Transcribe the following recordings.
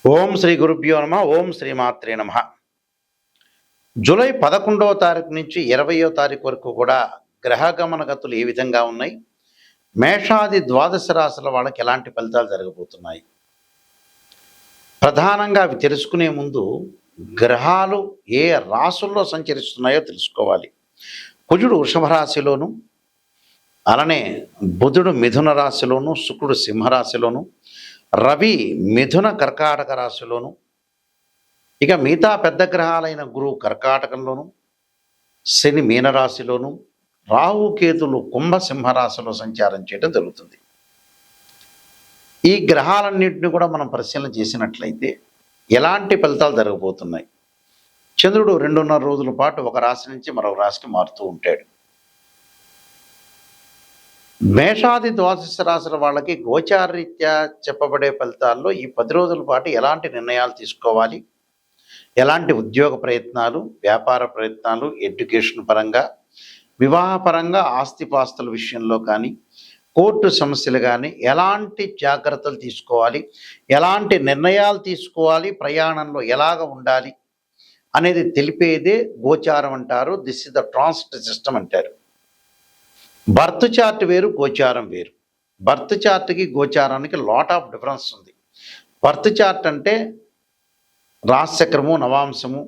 ఓం శ్రీ గురుభ్యో నమ. ఓం శ్రీమాత్రే నమ. జూలై 11వ తారీఖు నుంచి 20వ తారీఖు వరకు కూడా గ్రహగమన గతులు ఏ విధంగా ఉన్నాయి, మేషాది ద్వాదశ రాశుల వాళ్ళకి ఎలాంటి ఫలితాలు జరగబోతున్నాయి, ప్రధానంగా అవి తెలుసుకునే ముందు గ్రహాలు ఏ రాశుల్లో సంచరిస్తున్నాయో తెలుసుకోవాలి. కుజుడు వృషభ రాశిలోను, అలానే బుధుడు మిథున రాశిలోను, శుక్రుడు సింహరాశిలోను, రవి మిథున కర్కాటక రాశిలోను, ఇక మిగతా పెద్ద గ్రహాలైన గురువు కర్కాటకంలోను, శని మీనరాశిలోను, రాహుకేతులు కుంభసింహరాశిలో సంచారం చేయడం జరుగుతుంది. ఈ గ్రహాలన్నింటినీ కూడా మనం పరిశీలన చేసినట్లయితే ఎలాంటి ఫలితాలు జరగబోతున్నాయి. చంద్రుడు 2.5 రోజుల పాటు ఒక రాశి నుంచి మరొక రాశికి మారుతూ ఉంటాడు. మేషాది ద్వాదశ రాశుల వాళ్ళకి గోచారరీత్యా చెప్పబడే ఫలితాల్లో ఈ 10 రోజుల పాటు ఎలాంటి నిర్ణయాలు తీసుకోవాలి, ఎలాంటి ఉద్యోగ ప్రయత్నాలు, వ్యాపార ప్రయత్నాలు, ఎడ్యుకేషన్ పరంగా, వివాహపరంగా, ఆస్తిపాస్తుల విషయంలో కానీ, కోర్టు సమస్యలు కానీ ఎలాంటి జాగ్రత్తలు తీసుకోవాలి, ఎలాంటి నిర్ణయాలు తీసుకోవాలి, ప్రయాణంలో ఎలాగ ఉండాలి అనేది తెలిపేదే గోచారం అంటారు. This is the transit system అంటారు. బర్త్ చార్ట్ వేరు, గోచారం వేరు. బర్త్ చార్ట్కి గోచారానికి లాట్ ఆఫ్ డిఫరెన్స్ ఉంది. బర్త్ చార్ట్ అంటే రాశిచక్రము, నవాంశము,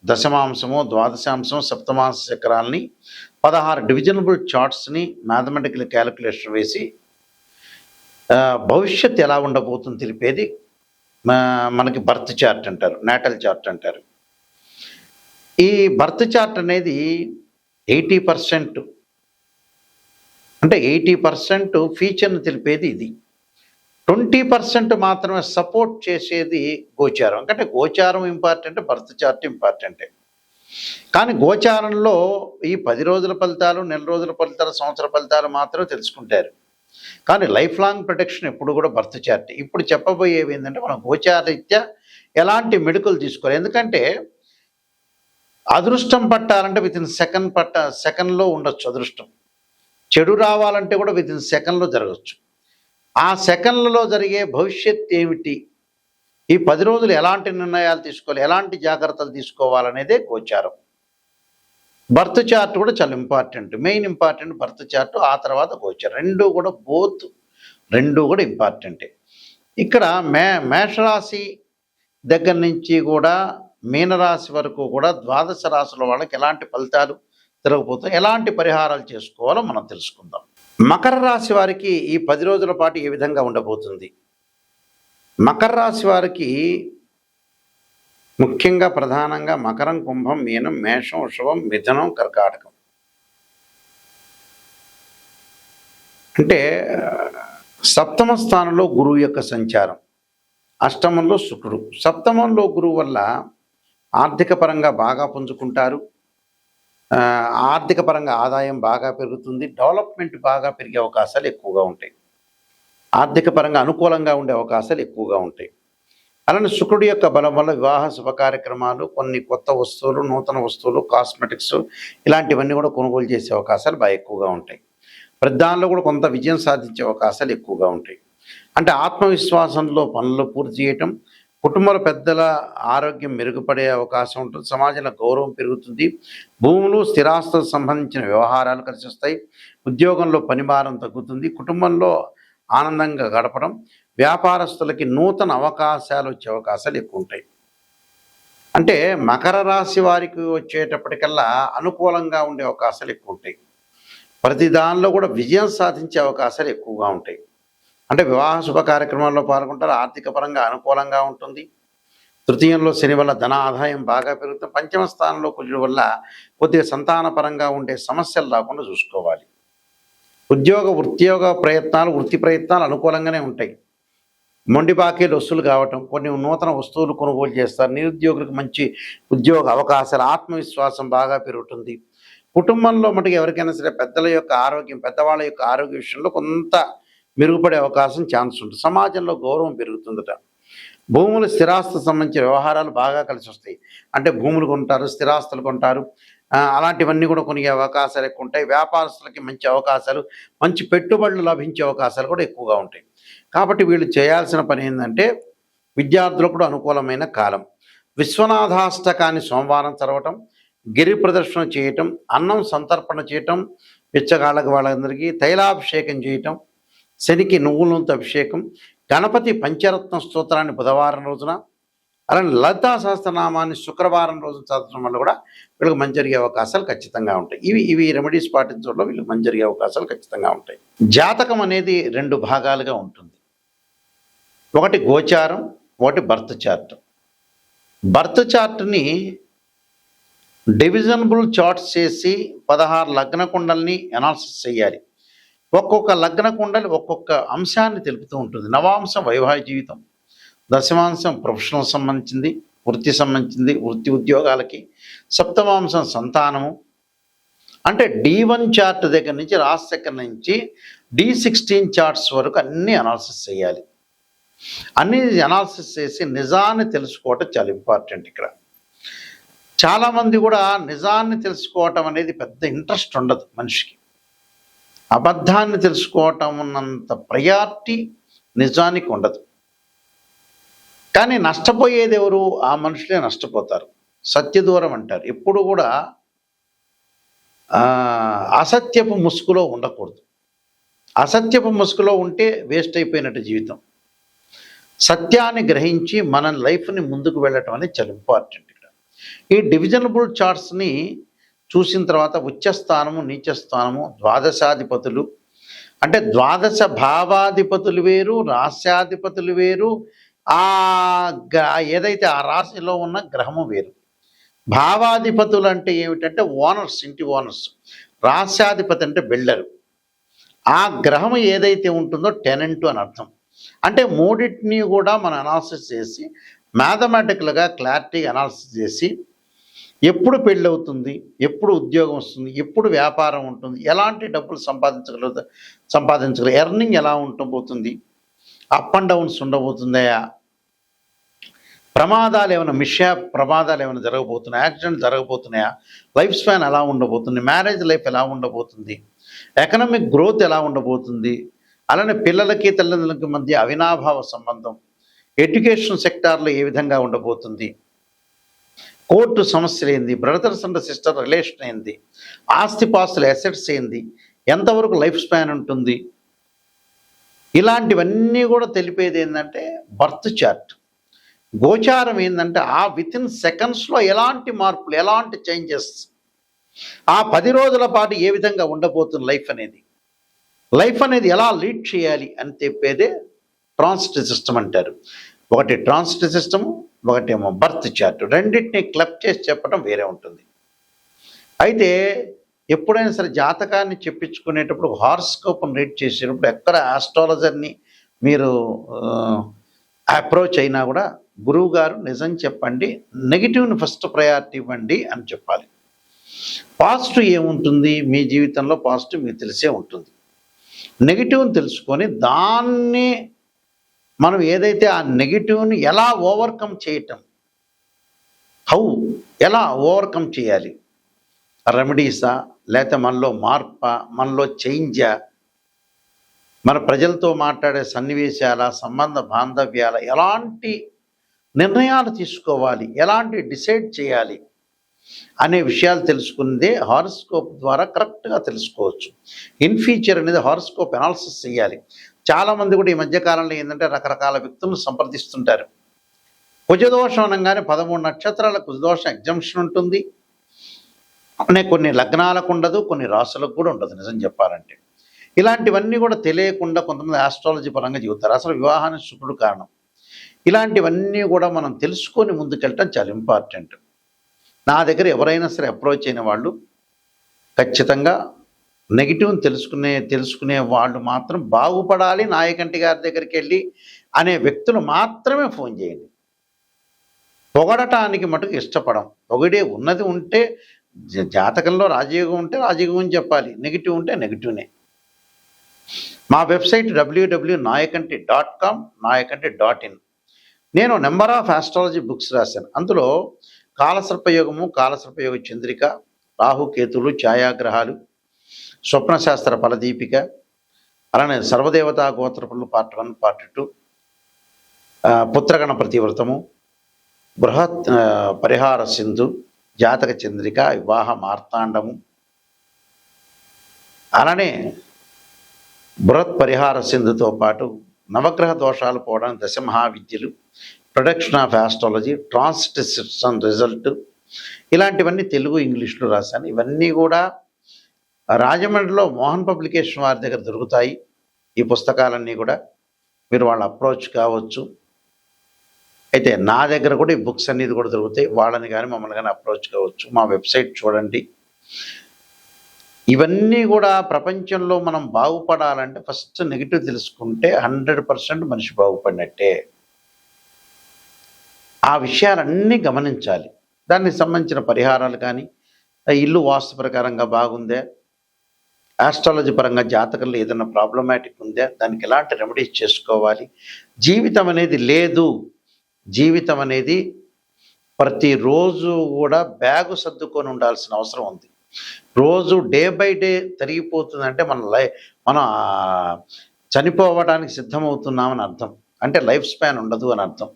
దశమాంశము, ద్వాదశాంశం, సప్తమాంశ చక్రాలని 16 డివిజనబుల్ చార్ట్స్ని మ్యాథమెటికల్ క్యాలిక్యులేషన్ వేసి భవిష్యత్తు ఎలా ఉండబోతుంది తెలిపేది మనకి బర్త్ చార్ట్ అంటారు, నాటల్ చార్ట్ అంటారు. ఈ బర్త్ చార్ట్ అనేది 80% అంటే 80% ఫీచర్ని తెలిపేది ఇది. 20% మాత్రమే సపోర్ట్ చేసేది గోచారం. అంటే గోచారం ఇంపార్టెంట్, బర్త్ చార్ట్ ఇంపార్టెంటే. కానీ గోచారంలో ఈ 10 రోజుల ఫలితాలు, నెల రోజుల ఫలితాలు, సంవత్సర ఫలితాలు మాత్రమే తెలుసుకుంటారు. కానీ లైఫ్ లాంగ్ ప్రొటెక్షన్ ఎప్పుడు కూడా బర్త్ చార్ట్. ఇప్పుడు చెప్పబోయేవి ఏంటంటే మనం గోచారరీత్యా ఎలాంటి మెడికల్ తీసుకోవాలి. ఎందుకంటే అదృష్టం పట్టాలంటే వితిన్ సెకండ్లో ఉండొచ్చు అదృష్టం. చెడు రావాలంటే కూడా వితిన్ సెకండ్లో జరగచ్చు. ఆ సెకండ్లలో జరిగే భవిష్యత్ ఏమిటి, ఈ 10 రోజులు ఎలాంటి నిర్ణయాలు తీసుకోవాలి, ఎలాంటి జాగ్రత్తలు తీసుకోవాలనేదే గోచారం. బర్త్ చార్ట్ కూడా చాలా important, main important birth chart, ఆ తర్వాత గోచారం. రెండు కూడా ఇంపార్టెంటే. ఇక్కడ మేషరాశి దగ్గర నుంచి కూడా మీనరాశి వరకు కూడా ద్వాదశ రాశుల వాళ్ళకి ఎలాంటి ఫలితాలు జరగబోతాయి, ఎలాంటి పరిహారాలు చేసుకోవాలో మనం తెలుసుకుందాం. మకర రాశి వారికి ఈ 10 రోజుల పాటు ఏ విధంగా ఉండబోతుంది. మకర రాశి వారికి ముఖ్యంగా ప్రధానంగా మకరం, కుంభం, మీనం, మేషం, వృషభం, మిథునం, కర్కాటకం. అంటే సప్తమ స్థానంలో గురువు యొక్క సంచారం, అష్టమంలో శుక్రుడు. సప్తమంలో గురువు వల్ల ఆర్థిక పరంగా బాగా పుంజుకుంటారు, ఆర్థిక పరంగా ఆదాయం బాగా పెరుగుతుంది, డెవలప్మెంట్ బాగా పెరిగే అవకాశాలు ఎక్కువగా ఉంటాయి, ఆర్థిక పరంగా అనుకూలంగా ఉండే అవకాశాలు ఎక్కువగా ఉంటాయి. అలానే శుక్రుడి యొక్క బలం వల్ల వివాహ శుభ కార్యక్రమాలు, కొన్ని కొత్త వస్తువులు, నూతన వస్తువులు, కాస్మెటిక్స్ ఇలాంటివన్నీ కూడా కొనుగోలు చేసే అవకాశాలు బాగా ఎక్కువగా ఉంటాయి. ప్రధానంలో కూడా కొంత విజయం సాధించే అవకాశాలు ఎక్కువగా ఉంటాయి. అంటే ఆత్మవిశ్వాసంలో పనులు పూర్తి చేయటం, కుటుంబంలో పెద్దల ఆరోగ్యం మెరుగుపడే అవకాశం ఉంటుంది, సమాజంలో గౌరవం పెరుగుతుంది, భూములు, స్థిరాస్తులకు సంబంధించిన వ్యవహారాలు కలిసి వస్తాయి, ఉద్యోగంలో పనిభారం తగ్గుతుంది, కుటుంబంలో ఆనందంగా గడపడం, వ్యాపారస్తులకి నూతన అవకాశాలు వచ్చే అవకాశాలు ఎక్కువ ఉంటాయి. అంటే మకర రాశి వారికి వచ్చేటప్పటికల్లా అనుకూలంగా ఉండే అవకాశాలు ఎక్కువ ఉంటాయి. ప్రతి దానిలో కూడా విజయం సాధించే అవకాశాలు ఎక్కువగా ఉంటాయి. అంటే వివాహ శుభ కార్యక్రమాల్లో పాల్గొంటారు, ఆర్థిక పరంగా అనుకూలంగా ఉంటుంది. తృతీయంలో శని వల్ల ధన ఆదాయం బాగా పెరుగుతుంది. పంచమ స్థానంలో కుజుడు వల్ల కొద్దిగా సంతానపరంగా ఉండే సమస్యలు రాకుండా చూసుకోవాలి. వృత్తి ప్రయత్నాలు అనుకూలంగానే ఉంటాయి. మొండి బాకీలు వసూలు కావటం, కొన్ని నూతన వస్తువులు కొనుగోలు చేస్తారు, నిరుద్యోగులకు మంచి ఉద్యోగ అవకాశాలు, ఆత్మవిశ్వాసం బాగా పెరుగుతుంది. కుటుంబంలో మటుకు ఎవరికైనా సరే పెద్దవాళ్ళ యొక్క ఆరోగ్య విషయంలో కొంత మెరుగుపడే అవకాశం ఛాన్స్ ఉంటుంది. సమాజంలో గౌరవం పెరుగుతుందట. భూములు, స్థిరాస్తులకు సంబంధించిన వ్యవహారాలు బాగా కలిసి వస్తాయి. అంటే భూములు కొంటారు, స్థిరాస్తులు కొంటారు, అలాంటివన్నీ కూడా కొనే అవకాశాలు ఎక్కువ ఉంటాయి. వ్యాపారస్తులకి మంచి అవకాశాలు, మంచి పెట్టుబడులు లభించే అవకాశాలు కూడా ఎక్కువగా ఉంటాయి. కాబట్టి వీళ్ళు చేయాల్సిన పని ఏంటంటే విద్యార్థులకు కూడా అనుకూలమైన కాలం. విశ్వనాథాష్టకాన్ని సోమవారం చదవటం, గిరి ప్రదర్శన చేయటం, అన్నం సంతర్పణ చేయటం, పిచ్చగాళ్ళకి వాళ్ళందరికీ తైలాభిషేకం చేయటం, శనికి నువ్వుల నూనెతో అభిషేకం, గణపతి పంచరత్న స్తోత్రాన్ని బుధవారం రోజున, అలానే లలితా సహస్రనామాన్ని శుక్రవారం రోజున చదవడం వల్ల కూడా వీళ్ళకి మంచి జరిగే అవకాశాలు ఖచ్చితంగా ఉంటాయి. ఇవి రెమెడీస్ పాటించడంలో వీళ్ళకి మంచి జరిగే అవకాశాలు ఖచ్చితంగా ఉంటాయి. జాతకం అనేది 2 భాగాలుగా ఉంటుంది. ఒకటి గోచారం, ఒకటి బర్త్ చార్ట్. బర్త్ చార్ట్ని డివిజనబుల్ చార్ట్స్ చేసి 16 లగ్న కుండల్ని అనాలిసిస్ చేయాలి. ఒక్కొక్క లగ్న కుండలి ఒక్కొక్క అంశాన్ని తెలుపుతూ ఉంటుంది. నవాంశం వైవాహిక జీవితం, దశమాంశం ప్రొఫెషనల్ సంబంధించింది, వృత్తి సంబంధించింది, వృత్తి ఉద్యోగాలకి, సప్తమాంశం సంతానము. అంటే D1 చార్ట్ దగ్గర నుంచి రాశిచక్రం నుంచి D16 చార్ట్స్ వరకు అన్నీ అనాలిసిస్ చేయాలి. అన్నీ అనాలిసిస్ చేసి నిజాన్ని తెలుసుకోవటం చాలా ఇంపార్టెంట్. ఇక్కడ చాలామంది కూడా నిజాన్ని తెలుసుకోవటం అనేది పెద్ద ఇంట్రెస్ట్ ఉండదు మనిషికి. అబద్ధాన్ని తెలుసుకోవటం ఉన్నంత ప్రయారిటీ నిజానికి ఉండదు. కానీ నష్టపోయేది ఎవరు? ఆ మనుషులే నష్టపోతారు. సత్యదూరం అంటారు. ఎప్పుడు కూడా అసత్యపు ముసుగులో ఉండకూడదు. అసత్యపు ముసుగులో ఉంటే వేస్ట్ అయిపోయినట్టు జీవితం. సత్యాన్ని గ్రహించి మన లైఫ్ని ముందుకు వెళ్ళటం అనేది చాలా ఇంపార్టెంట్. ఇక్కడ ఈ డివిజనబుల్ చార్ట్స్ని చూసిన తర్వాత ఉచ్చస్థానము, నీచస్థానము, ద్వాదశాధిపతులు, అంటే ద్వాదశ భావాధిపతులు వేరు, రాశ్యాధిపతులు వేరు, ఏదైతే ఆ రాశిలో ఉన్న గ్రహము వేరు. భావాధిపతులు అంటే ఏమిటంటే ఓనర్స్, ఇంటి ఓనర్స్. రాశ్యాధిపతి అంటే బిల్డరు. ఆ గ్రహం ఏదైతే ఉంటుందో టెనెంట్ అని అర్థం. అంటే మూడింటిని కూడా మనం అనాలిసిస్ చేసి మ్యాథమెటికల్గా క్లారిటీ అనాలిసిస్ చేసి ఎప్పుడు పెళ్ళి అవుతుంది, ఎప్పుడు ఉద్యోగం వస్తుంది, ఎప్పుడు వ్యాపారం ఉంటుంది, ఎలాంటి డబ్బులు సంపాదించగలరు, ఎర్నింగ్ ఎలా ఉండబోతుంది, అప్ అండ్ డౌన్స్ ఉండబోతుందయా, ప్రమాదాలు ఏమైనా ప్రమాదాలు ఏమైనా జరగబోతున్నాయా, యాక్సిడెంట్ జరగబోతున్నాయా, లైఫ్ స్పాన్ ఎలా ఉండబోతుంది, మ్యారేజ్ లైఫ్ ఎలా ఉండబోతుంది, ఎకనామిక్ గ్రోత్ ఎలా ఉండబోతుంది, అలానే పిల్లలకి తల్లిదండ్రులకి మధ్య అవినాభావ సంబంధం, ఎడ్యుకేషన్ సెక్టార్లో ఏ విధంగా ఉండబోతుంది, కోర్టు సమస్యలు ఏంది, బ్రదర్స్ అండ్ సిస్టర్ రిలేషన్ ఏంది, ఆస్తిపాస్తుల అసెట్స్ ఏంది, ఎంతవరకు లైఫ్ స్పాన్ ఉంటుంది, ఇలాంటివన్నీ కూడా తెలిపేది ఏంటంటే బర్త్ చార్ట్. గోచారం ఏంటంటే ఆ వితిన్ సెకండ్స్లో ఎలాంటి మార్పులు, ఎలాంటి చేంజెస్, ఆ 10 రోజుల పాటు ఏ విధంగా ఉండబోతుంది లైఫ్ అనేది ఎలా లీడ్ చేయాలి అని చెప్పేదే ట్రాన్సిట్ సిస్టమ్ అంటారు. ఒకటి ట్రాన్సిట్ సిస్టము, ఒకటేమో బర్త్ చార్ట్. రెండింటిని క్లబ్ చేసి చెప్పడం వేరే ఉంటుంది. అయితే ఎప్పుడైనా సరే జాతకాన్ని చెప్పించుకునేటప్పుడు హారోస్కోప్ని రీడ్ చేసేటప్పుడు ఎక్కడ ఆస్ట్రాలజర్ని మీరు అప్రోచ్ అయినా కూడా గురువు గారు నిజం చెప్పండి, నెగిటివ్ని ఫస్ట్ ప్రయారిటీ ఇవ్వండి అని చెప్పాలి. పాజిటివ్ ఏముంటుంది మీ జీవితంలో, పాజిటివ్ మీకు తెలిసే ఉంటుంది. నెగిటివ్ని తెలుసుకొని దాన్ని మనం ఏదైతే ఆ నెగిటివ్ని ఎలా ఓవర్కమ్ చేయటం, ఎలా ఓవర్కమ్ చేయాలి, రెమెడీసా, లేకపోతే మనలో మార్పా, మనలో చేంజా, మన ప్రజలతో మాట్లాడే సన్నివేశాల, సంబంధ బాంధవ్యాల, ఎలాంటి నిర్ణయాలు తీసుకోవాలి, ఎలాంటి డిసైడ్ చేయాలి అనే విషయాలు తెలుసుకుందే హారోస్కోప్ ద్వారా కరెక్ట్గా తెలుసుకోవచ్చు. ఇన్ ఫ్యూచర్ అనేది హారోస్కోప్ అనాలిసిస్ చేయాలి. చాలామంది కూడా ఈ మధ్యకాలంలో ఏంటంటే రకరకాల వ్యక్తులను సంప్రదిస్తుంటారు. కుజదోషం అనగానే 13 నక్షత్రాల కుజదోషం ఎగ్జంప్షన్ ఉంటుంది. అనే కొన్ని లగ్నాలకు ఉండదు, కొన్ని రాసులకు కూడా ఉండదు నిజం చెప్పాలంటే. ఇలాంటివన్నీ కూడా తెలియకుండా కొంతమంది ఆస్ట్రాలజీ పరంగా చెబుతారు. అసలు వివాహానికి శుక్రుడు కారణం. ఇలాంటివన్నీ కూడా మనం తెలుసుకొని ముందుకెళ్ళటం చాలా ఇంపార్టెంట్. నా దగ్గర ఎవరైనా సరే అప్రోచ్ అయిన వాళ్ళు ఖచ్చితంగా నెగిటివ్ని తెలుసుకునే వాళ్ళు మాత్రం బాగుపడాలి, నాయకంటి గారి దగ్గరికి వెళ్ళి అనే వ్యక్తులు మాత్రమే ఫోన్ చేయండి. పొగడటానికి మటుకు ఇష్టపడం. పొగిడే ఉన్నది ఉంటే, జాతకంలో రాజయోగం ఉంటే రాజయోగం చెప్పాలి, నెగిటివ్ ఉంటే నెగిటివ్నే. మా వెబ్సైట్ www.nayakanti.com, nayakanti.in. నేను నెంబర్ ఆఫ్ ఆస్ట్రాలజీ బుక్స్ రాశాను. అందులో కాలసర్పయోగము, కాలసర్పయోగ చంద్రిక, రాహుకేతులు, ఛాయాగ్రహాలు, స్వప్నశాస్త్ర ఫలదీపిక, అలానే సర్వదేవతా గోత్రపులు పార్ట్ 1, పార్ట్ 2, పుత్రగణపతి వ్రతము, బృహత్ పరిహార సింధు, జాతక చంద్రిక, వివాహ మార్తాండము, అలానే బృహత్ పరిహార సింధుతో పాటు నవగ్రహ దోషాలు పోవడానికి దశమహావిద్యలు, production of astrology, transit system result, ఇలాంటివన్నీ తెలుగు ఇంగ్లీష్లో రాశాను. ఇవన్నీ కూడా రాజమండ్రిలో మోహన్ పబ్లికేషన్ వారి దగ్గర దొరుకుతాయి. ఈ పుస్తకాలన్నీ కూడా మీరు వాళ్ళ అప్రోచ్ కావచ్చు. అయితే నా దగ్గర కూడా ఈ బుక్స్ అనేది కూడా దొరుకుతాయి. వాళ్ళని కానీ మమ్మల్ని కానీ అప్రోచ్ కావచ్చు. మా వెబ్సైట్ చూడండి. ఇవన్నీ కూడా ప్రపంచంలో మనం బాగుపడాలంటే ఫస్ట్ నెగిటివ్ తెలుసుకుంటే 100% మనిషి బాగుపడినట్టే. ఆ విషయాలన్నీ గమనించాలి. దానికి సంబంధించిన పరిహారాలు కానీ, ఇల్లు వాస్తు ప్రకారంగా బాగుందే, ఆస్ట్రాలజీ పరంగా జాతకంలో ఏదైనా ప్రాబ్లమాటిక్ ఉందా, దానికి ఎలాంటి రెమెడీస్ చేసుకోవాలి. జీవితం అనేది లేదు. జీవితం అనేది ప్రతిరోజు కూడా బ్యాగు సర్దుకొని ఉండాల్సిన అవసరం ఉంది. రోజు డే బై డే తరిగిపోతుందంటే మనం చనిపోవడానికి సిద్ధమవుతున్నామని అర్థం. అంటే లైఫ్ స్పాన్ ఉండదు అని అర్థం.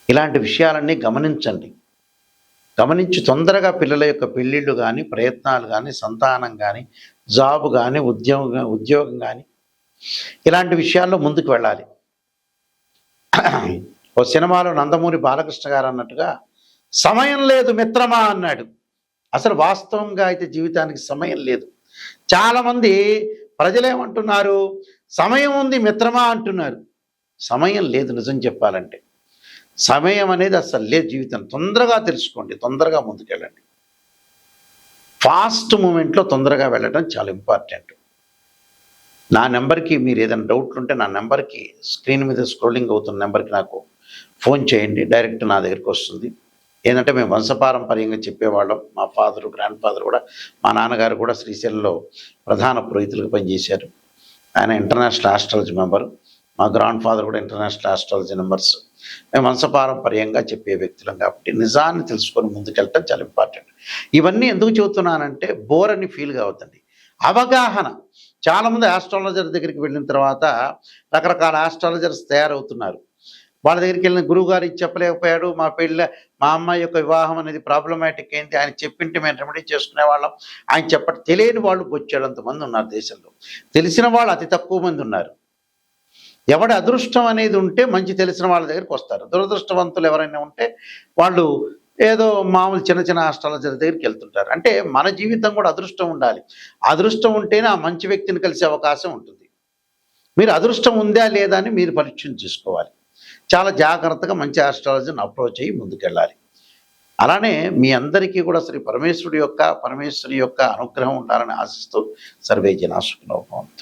ఇలాంటి విషయాలన్నీ గమనించండి. గమనించి తొందరగా పిల్లల యొక్క పెళ్ళిళ్ళు కానీ, ప్రయత్నాలు కానీ, సంతానం కానీ, జాబ్ కానీ, ఉద్యోగం కానీ, ఇలాంటి విషయాల్లో ముందుకు వెళ్ళాలి. ఓ సినిమాలో నందమూరి బాలకృష్ణ గారు అన్నట్టుగా సమయం లేదు మిత్రమా అన్నాడు. అసలు వాస్తవంగా అయితే జీవితానికి సమయం లేదు. చాలామంది ప్రజలేమంటున్నారు, సమయం ఉంది మిత్రమా అంటున్నారు. సమయం లేదు. నిజం చెప్పాలంటే సమయం అనేది అసలు లేదు. జీవితం తొందరగా తెలుసుకోండి, తొందరగా ముందుకెళ్ళండి. ఫాస్ట్ మూమెంట్లో తొందరగా వెళ్ళడం చాలా ఇంపార్టెంట్. నా నెంబర్కి మీరు ఏదైనా డౌట్లు ఉంటే నా నెంబర్కి స్క్రీన్ మీద స్క్రోలింగ్ అవుతున్న నెంబర్కి నాకు ఫోన్ చేయండి. డైరెక్ట్ నా దగ్గరికి వస్తుంది. ఏంటంటే మేము వంశపారంపర్యంగా చెప్పేవాళ్ళం. మా ఫాదరు, గ్రాండ్ ఫాదర్ కూడా, మా నాన్నగారు కూడా శ్రీశైలంలో ప్రధాన పురోహితులకు పనిచేశారు. ఆయన ఇంటర్నేషనల్ ఆస్ట్రాలజీ మెంబరు. మా గ్రాండ్ ఫాదర్ కూడా ఇంటర్నేషనల్ ఆస్ట్రాలజీ మెంబర్స్. మేము వంశపారంపర్యంగా చెప్పే వ్యక్తులం కాబట్టి నిజాన్ని తెలుసుకొని ముందుకెళ్ళటం చాలా ఇంపార్టెంట్. ఇవన్నీ ఎందుకు చెబుతున్నానంటే బోర్ అని ఫీల్ కావద్దండి. అవగాహన. చాలామంది ఆస్ట్రాలజర్ దగ్గరికి వెళ్ళిన తర్వాత రకరకాల ఆస్ట్రాలజర్స్ తయారవుతున్నారు. వాళ్ళ దగ్గరికి వెళ్ళిన గురువు గారు ఇది చెప్పలేకపోయాడు, మా అమ్మాయి యొక్క వివాహం అనేది ప్రాబ్లమాటిక్ అయింది, ఆయన చెప్పింటే మేము రెమెడీ చేసుకునేవాళ్ళం, ఆయన తెలియని వాళ్ళు బొచ్చేడంతమంది ఉన్నారు దేశంలో. తెలిసిన వాళ్ళు అతి తక్కువ మంది ఉన్నారు. ఎవడి అదృష్టం అనేది ఉంటే మంచి తెలిసిన వాళ్ళ దగ్గరికి వస్తారు. దురదృష్టవంతులు ఎవరైనా ఉంటే వాళ్ళు ఏదో మామూలు చిన్న చిన్న ఆస్ట్రాలజర్ దగ్గరికి వెళ్తుంటారు. అంటే మన జీవితం కూడా అదృష్టం ఉండాలి. అదృష్టం ఉంటేనే ఆ మంచి వ్యక్తిని కలిసే అవకాశం ఉంటుంది. మీరు అదృష్టం ఉందా లేదా అని మీరు పరీక్ష చేసుకోవాలి. చాలా జాగ్రత్తగా మంచి ఆస్ట్రాలజీని అప్రోచ్ అయ్యి ముందుకెళ్ళాలి. అలానే మీ అందరికీ కూడా శ్రీ పరమేశ్వరి యొక్క అనుగ్రహం ఉండాలని ఆశిస్తూ సర్వే జనా సుఖినో భవంతు.